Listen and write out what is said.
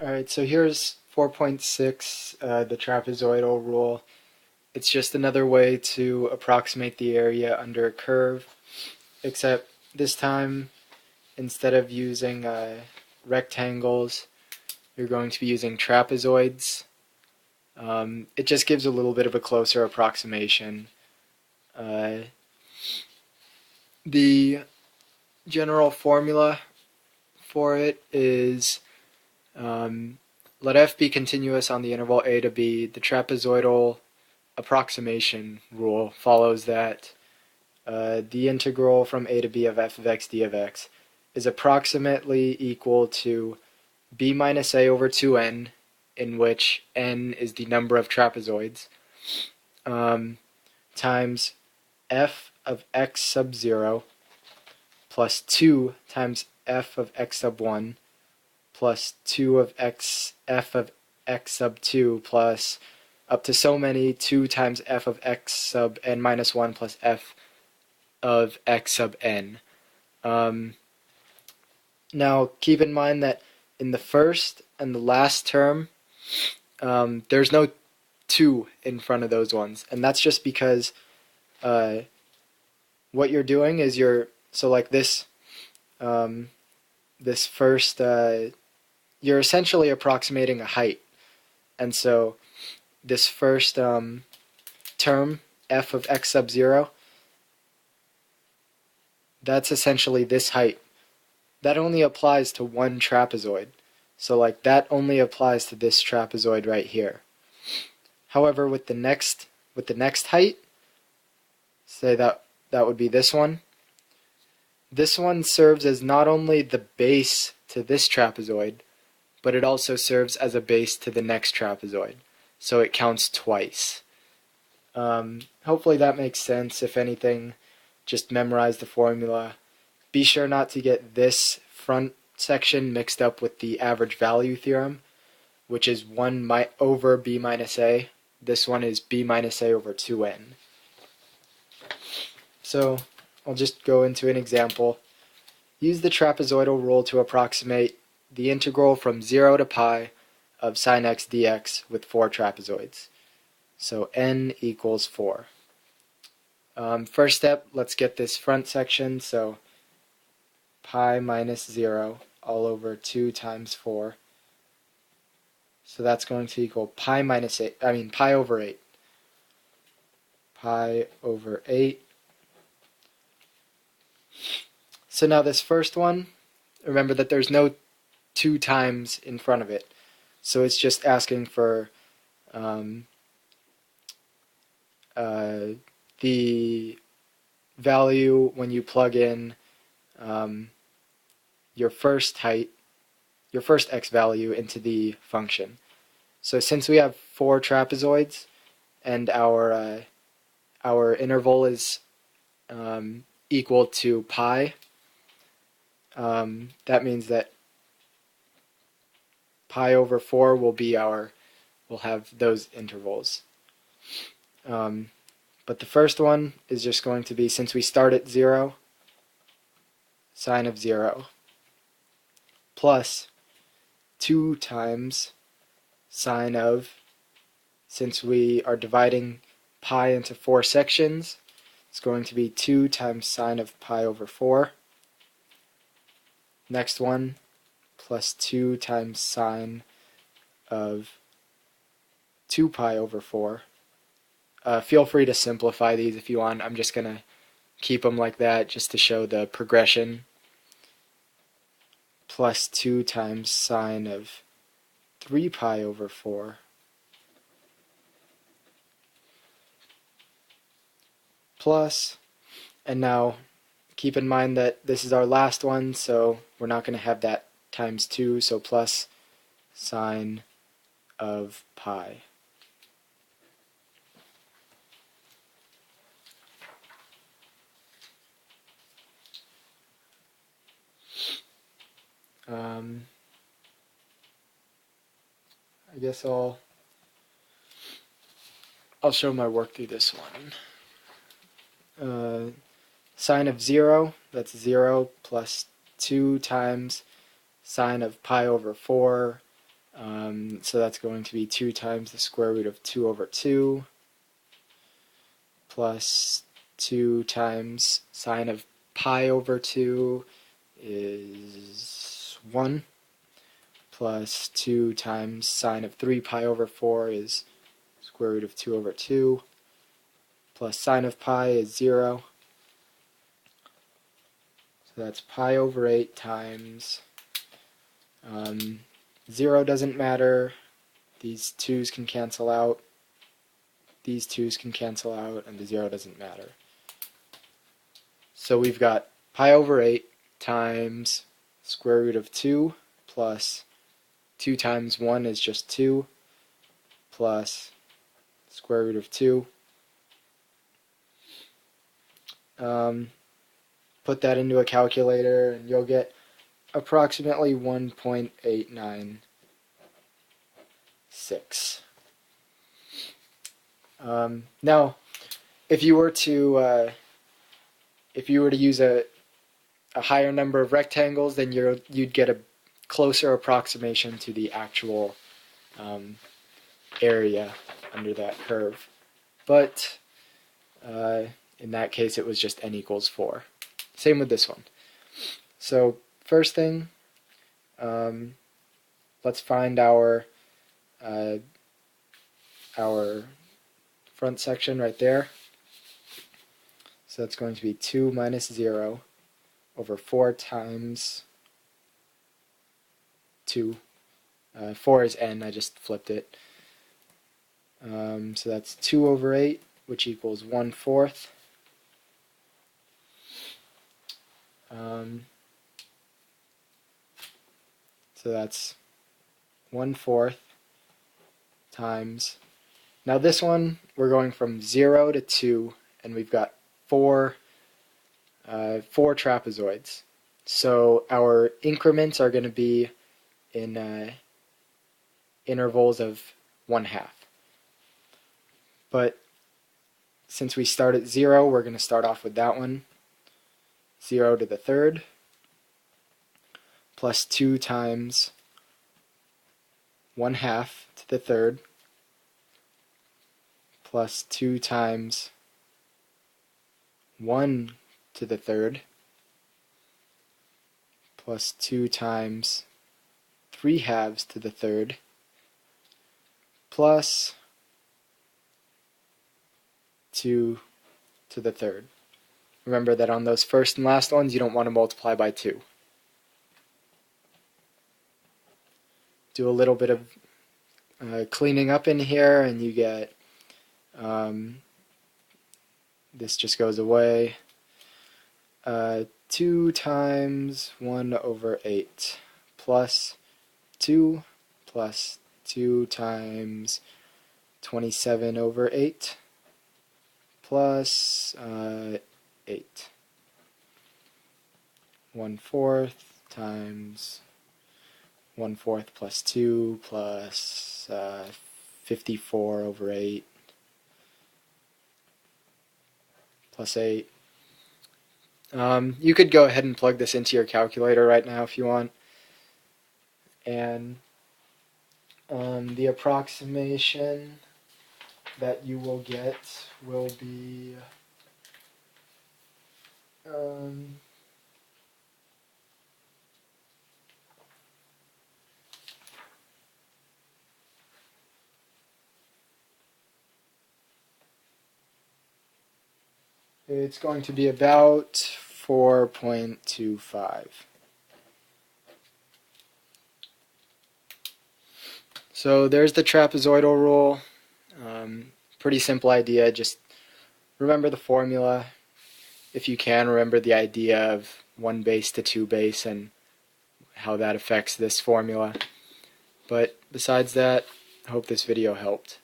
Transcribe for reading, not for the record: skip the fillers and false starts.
Alright, so here's 4.6, the trapezoidal rule. It's just another way to approximate the area under a curve, except this time, instead of using rectangles, you're going to be using trapezoids. It just gives a little bit of a closer approximation. The general formula for it is let f be continuous on the interval a to b. The trapezoidal approximation rule follows that the integral from a to b of f of x d of x is approximately equal to b minus a over 2n, in which n is the number of trapezoids, times f of x sub 0 plus 2 times f of x sub 1 plus 2 of f of x sub 2 plus up to so many 2 times f of x sub n minus 1 plus f of x sub n. Now keep in mind that in the first and the last term, there's no 2 in front of those ones, and that's just because what you're doing is so like this this first you're essentially approximating a height, and so this first term, f of x sub 0, that's essentially this height. That only applies to one trapezoid. So like that only applies to this trapezoid right here. However, with the next height, say that would be this one. This one serves as not only the base to this trapezoid, but it also serves as a base to the next trapezoid. So it counts twice. Hopefully that makes sense. If anything, just memorize the formula. Be sure not to get this front section mixed up with the average value theorem, which is 1 over b minus a. This one is b minus a over 2n. So I'll just go into an example. Use the trapezoidal rule to approximate the integral from 0 to pi of sine x dx with 4 trapezoids. So n equals 4. First step, let's get this front section. So pi minus 0 all over 2 times 4. So that's going to equal pi over 8. Pi over 8. So now this first one, remember that there's no 2 times in front of it. So it's just asking for the value when you plug in your first height, your first x value into the function. So since we have 4 trapezoids and our interval is equal to pi, that means that pi over 4 will have those intervals. But the first one is just going to be, since we start at 0, sine of 0 plus 2 times sine of, since we are dividing pi into 4 sections, it's going to be 2 times sine of pi over 4. Next one, plus 2 times sine of 2 pi over 4. Feel free to simplify these if you want. I'm just going to keep them like that just to show the progression. Plus 2 times sine of 3 pi over 4. Plus, and now keep in mind that this is our last one, so we're not going to have that times 2, so plus sine of pi. I guess I'll show my work through this one. Sine of 0, that's 0 plus 2 times sine of pi over 4. So that's going to be 2 times the square root of 2 over 2 plus 2 times sine of pi over 2 is 1 plus 2 times sine of 3 pi over 4 is square root of 2 over 2 plus sine of pi is 0. So that's pi over 8 times 0 doesn't matter. These 2's can cancel out. These 2's can cancel out, and the 0 doesn't matter. So we've got pi over 8 times square root of 2 plus 2 times 1 is just 2 plus square root of 2. Put that into a calculator and you'll get approximately 1.896. Now, if you were to use a higher number of rectangles, then you'd get a closer approximation to the actual area under that curve. But in that case, it was just n equals 4. Same with this one. So first thing, let's find our front section right there. So that's going to be 2 minus 0 over 4 times 2. 4 is n, I just flipped it. So that's 2 over 8, which equals 1/4. So that's 1/4 times. Now this one, we're going from 0 to 2, and we've got four trapezoids. So our increments are going to be in intervals of 1/2. But since we start at 0, we're going to start off with that one. 0 to the third plus 2 times 1/2 to the third plus 2 times 1 to the third plus 2 times 3/2 to the third plus 2 to the third. Remember that on those first and last ones, you don't want to multiply by 2. Do a little bit of cleaning up in here, and you get this just goes away. 2 times 1 over 8 plus 2 plus 2 times 27 over 8 plus 8. 1/4 times 1/4 plus 2 plus 54 over 8 plus 8. You could go ahead and plug this into your calculator right now if you want. And the approximation that you will get will be it's going to be about 4.25. So there's the trapezoidal rule. Pretty simple idea. Just remember the formula. If you can, remember the idea of 1 base to 2 base and how that affects this formula. But besides that, I hope this video helped.